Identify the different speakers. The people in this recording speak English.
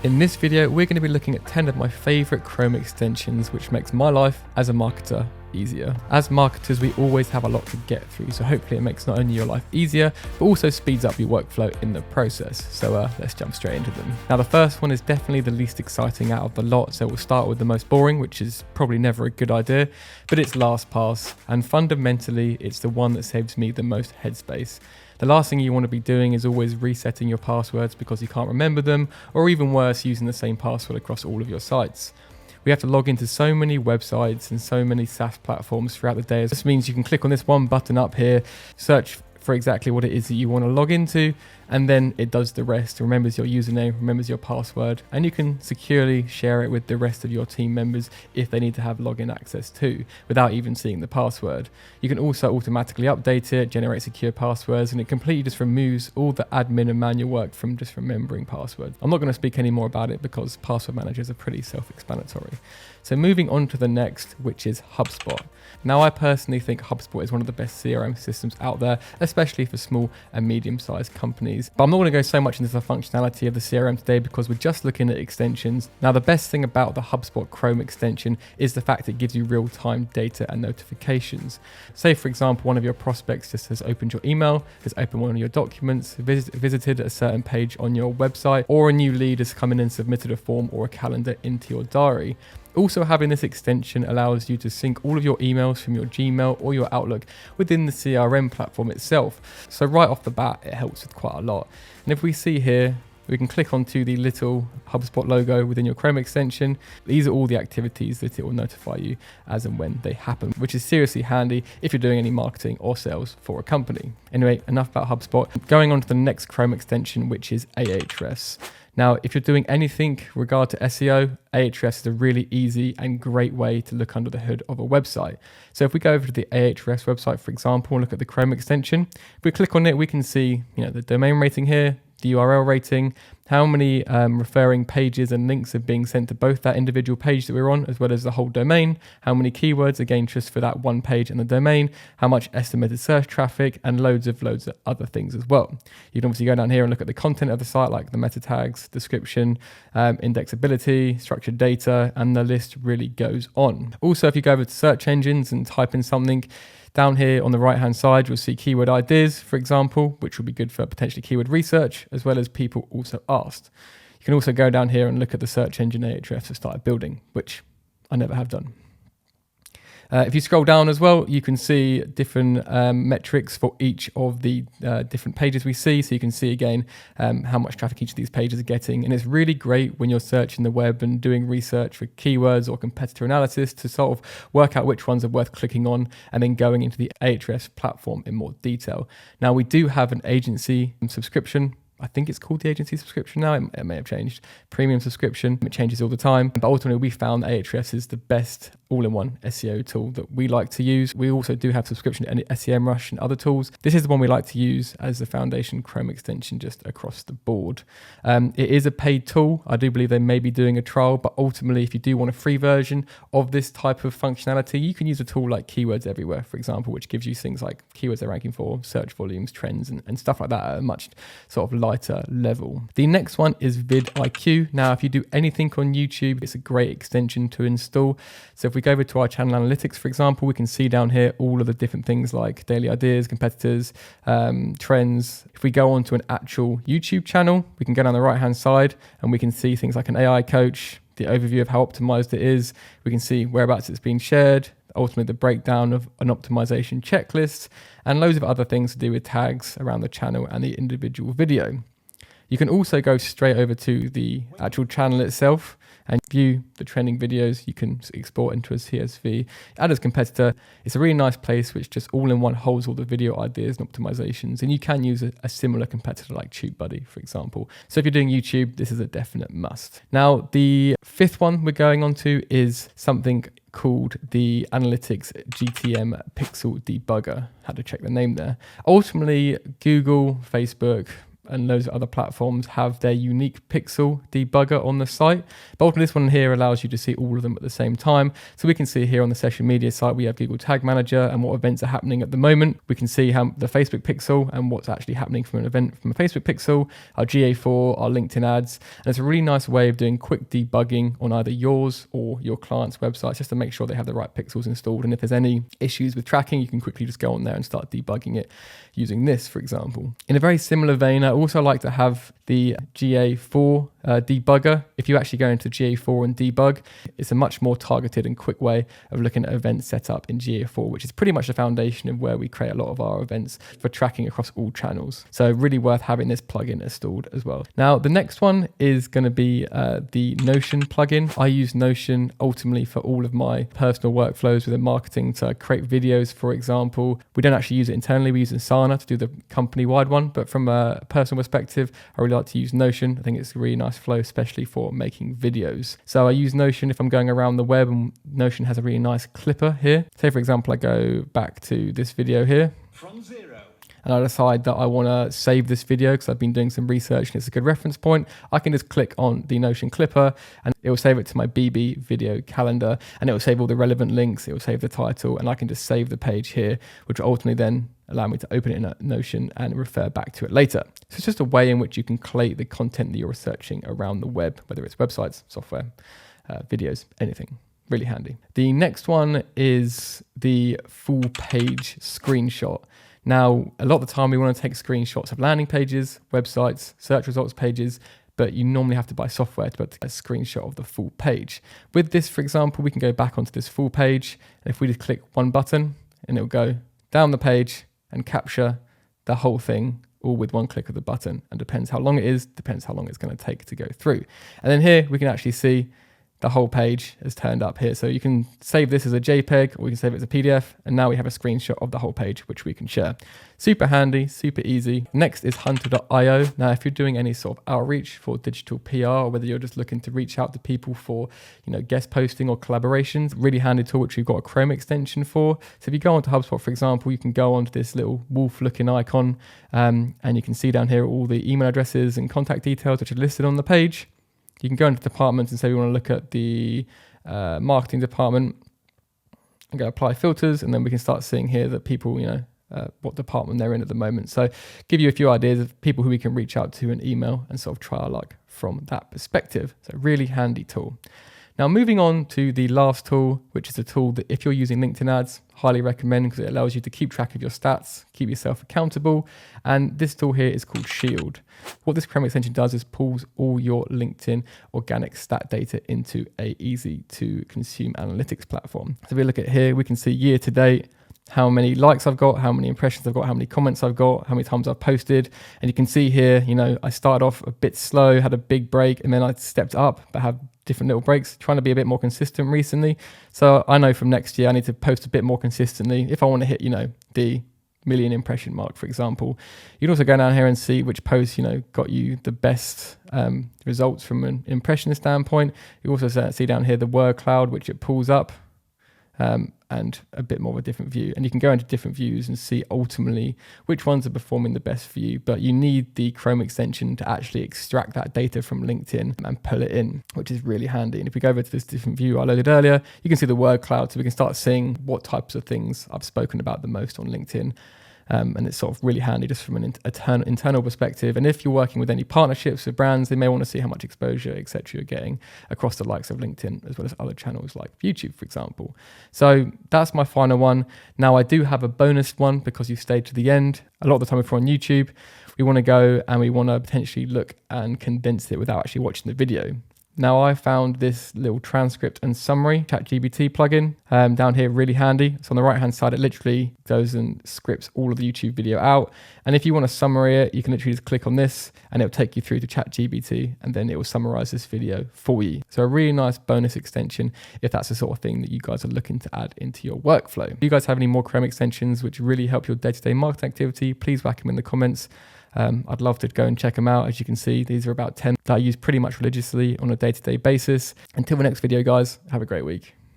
Speaker 1: In this video, we're going to be looking at 10 of my favorite Chrome extensions, which makes my life as a marketer easier. As marketers, we always have a lot to get through, so hopefully it makes not only your life easier, but also speeds up your workflow in the process. So let's jump straight into them. Now, the first one is definitely the least exciting out of the lot, so we'll start with the most boring, which is probably never a good idea, but it's LastPass, and fundamentally, it's the one that saves me the most headspace. The last thing you want to be doing is always resetting your passwords because you can't remember them, or even worse, using the same password across all of your sites. We have to log into so many websites and so many SaaS platforms throughout the day. This means you can click on this one button up here, search for exactly what it is that you want to log into, and then it does the rest, remembers your username, remembers your password, and you can securely share it with the rest of your team members if they need to have login access too, without even seeing the password. You can also automatically update it, generate secure passwords, and it completely just removes all the admin and manual work from just remembering passwords. I'm not going to speak any more about it because password managers are pretty self-explanatory. So moving on to the next, which is HubSpot. Now, I personally think HubSpot is one of the best CRM systems out there, especially for small and medium-sized companies. But I'm not going to go so much into the functionality of the CRM today because we're just looking at extensions. Now, the best thing about the HubSpot Chrome extension is the fact it gives you real-time data and notifications. Say, for example, one of your prospects just has opened your email, has opened one of your documents, visited a certain page on your website, or a new lead has come in and submitted a form or a calendar into your diary. Also, having this extension allows you to sync all of your emails from your Gmail or your Outlook within the CRM platform itself. So right off the bat, it helps with quite a lot. And if we see here, we can click onto the little HubSpot logo within your Chrome extension. These are all the activities that it will notify you as and when they happen, which is seriously handy if you're doing any marketing or sales for a company. Anyway, enough about HubSpot. Going on to the next Chrome extension, which is Ahrefs. Now, if you're doing anything regard to SEO, Ahrefs is a really easy and great way to look under the hood of a website. So if we go over to the Ahrefs website, for example, and look at the Chrome extension, if we click on it, we can see, the domain rating here, the URL rating, how many referring pages and links are being sent to both that individual page that we're on, as well as the whole domain, how many keywords, again, just for that one page and the domain, how much estimated search traffic, and loads of other things as well. You can obviously go down here and look at the content of the site, like the meta tags, description, indexability, structured data, and the list really goes on. Also, if you go over to search engines and type in something, down here on the right-hand side, you'll see keyword ideas, for example, which will be good for potentially keyword research, as well as people also asked. You can also go down here and look at the search engine Ahrefs to start building, which I never have done. If you scroll down as well, you can see different metrics for each of the different pages we see. So you can see again how much traffic each of these pages are getting. And it's really great when you're searching the web and doing research for keywords or competitor analysis to sort of work out which ones are worth clicking on and then going into the Ahrefs platform in more detail. Now, we do have an agency subscription. I think it's called the agency subscription now. It may have changed. Premium subscription. It changes all the time. But ultimately, we found that Ahrefs is the best all-in-one SEO tool that we like to use. We also do have subscription to SEMrush and other tools. This is the one we like to use as the foundation Chrome extension just across the board. It is a paid tool. I do believe they may be doing a trial, but ultimately, if you do want a free version of this type of functionality, you can use a tool like Keywords Everywhere, for example, which gives you things like keywords they're ranking for, search volumes, trends, and stuff like that at a much sort of lighter level. The next one is vidIQ. Now, if you do anything on YouTube, it's a great extension to install. So if we go over to our channel analytics, for example, we can see down here all of the different things like daily ideas, competitors, trends. If we go on to an actual YouTube channel, we can go down the right-hand side and we can see things like an AI coach, the overview of how optimized it is. We can see whereabouts it's been shared, ultimately the breakdown of an optimization checklist, and loads of other things to do with tags around the channel and the individual video. You can also go straight over to the actual channel itself and view the trending videos. You can export into a CSV. Add as competitor. It's a really nice place which just all in one holds all the video ideas and optimizations. And you can use a similar competitor like TubeBuddy, for example. So if you're doing YouTube, this is a definite must. Now, the fifth one we're going on to is something called the Analytics GTM Pixel Debugger. Had to check the name there. Ultimately, Google, Facebook, and loads of other platforms have their unique pixel debugger on the site. But ultimately, this one here allows you to see all of them at the same time. So we can see here on the social media site, we have Google Tag Manager and what events are happening at the moment. We can see how the Facebook pixel and what's actually happening from an event from a Facebook pixel, our GA4, our LinkedIn ads. And it's a really nice way of doing quick debugging on either yours or your client's websites, just to make sure they have the right pixels installed. And if there's any issues with tracking, you can quickly just go on there and start debugging it using this, for example. In a very similar vein, I also like to have the GA4 debugger. If you actually go into GA4 and debug, it's a much more targeted and quick way of looking at event setup in GA4, which is pretty much the foundation of where we create a lot of our events for tracking across all channels. So really worth having this plugin installed as well. Now, the next one is going to be the Notion plugin. I use Notion ultimately for all of my personal workflows within marketing to create videos, for example. We don't actually use it internally. We use Asana to do the company-wide one, but from a personal perspective, I really like to use Notion. I think it's a really nice flow, especially for making videos. So I use Notion if I'm going around the web, and Notion has a really nice clipper here. Say, for example, I go back to this video here. From zero. And I decide that I want to save this video because I've been doing some research and it's a good reference point. I can just click on the Notion clipper and it will save it to my BB video calendar, and it will save all the relevant links. It will save the title, and I can just save the page here, which will ultimately then allow me to open it in Notion and refer back to it later. So it's just a way in which you can collate the content that you're researching around the web, whether it's websites, software, videos, anything. Really handy. The next one is the full page screenshot. Now, a lot of the time we want to take screenshots of landing pages, websites, search results pages, but you normally have to buy software to take a screenshot of the full page. With this, for example, we can go back onto this full page, and if we just click one button, and it'll go down the page and capture the whole thing all with one click of the button. And depends how long it is, depends how long it's going to take to go through. And then here we can actually see the whole page has turned up here. So you can save this as a JPEG, or we can save it as a PDF. And now we have a screenshot of the whole page, which we can share. Super handy, super easy. Next is hunter.io. Now, if you're doing any sort of outreach for digital PR, or whether you're just looking to reach out to people for, guest posting or collaborations, really handy tool, which we've got a Chrome extension for. So if you go onto HubSpot, for example, you can go onto this little wolf looking icon, and you can see down here all the email addresses and contact details, which are listed on the page. You can go into departments and say we want to look at the marketing department and go apply filters, and then we can start seeing here that people, what department they're in at the moment. So give you a few ideas of people who we can reach out to and email and sort of try our luck from that perspective. So really handy tool. Now, moving on to the last tool, which is a tool that if you're using LinkedIn ads, highly recommend, because it allows you to keep track of your stats, keep yourself accountable. And this tool here is called Shield. What this Chrome extension does is pulls all your LinkedIn organic stat data into a easy to consume analytics platform. So if we look at here, we can see year to date, how many likes I've got, how many impressions I've got, how many comments I've got, how many times I've posted. And you can see here, I started off a bit slow, had a big break, and then I stepped up, but have different little breaks, trying to be a bit more consistent recently. So I know from next year, I need to post a bit more consistently if I want to hit, the million impression mark, for example. You can also go down here and see which posts, got you the best results from an impression standpoint. You also see down here the word cloud, which it pulls up. And a bit more of a different view. And you can go into different views and see ultimately which ones are performing the best for you. But you need the Chrome extension to actually extract that data from LinkedIn and pull it in, which is really handy. And if we go over to this different view I loaded earlier, you can see the word cloud. So we can start seeing what types of things I've spoken about the most on LinkedIn. And it's sort of really handy just from an internal perspective. And if you're working with any partnerships with brands, they may want to see how much exposure, etc., you're getting across the likes of LinkedIn, as well as other channels like YouTube, for example. So that's my final one. Now, I do have a bonus one because you stayed to the end. A lot of the time, if we're on YouTube, we want to go and we want to potentially look and condense it without actually watching the video. Now, I found this little transcript and summary ChatGPT plugin down here, really handy. So on the right-hand side, it literally goes and scripts all of the YouTube video out. And if you want to summary it, you can literally just click on this and it'll take you through to ChatGPT, and then it will summarize this video for you. So a really nice bonus extension if that's the sort of thing that you guys are looking to add into your workflow. If you guys have any more Chrome extensions which really help your day-to-day marketing activity, please whack them in the comments. I'd love to go and check them out. As you can see, these are about 10 that I use pretty much religiously on a day-to-day basis. Until the next video, guys, have a great week.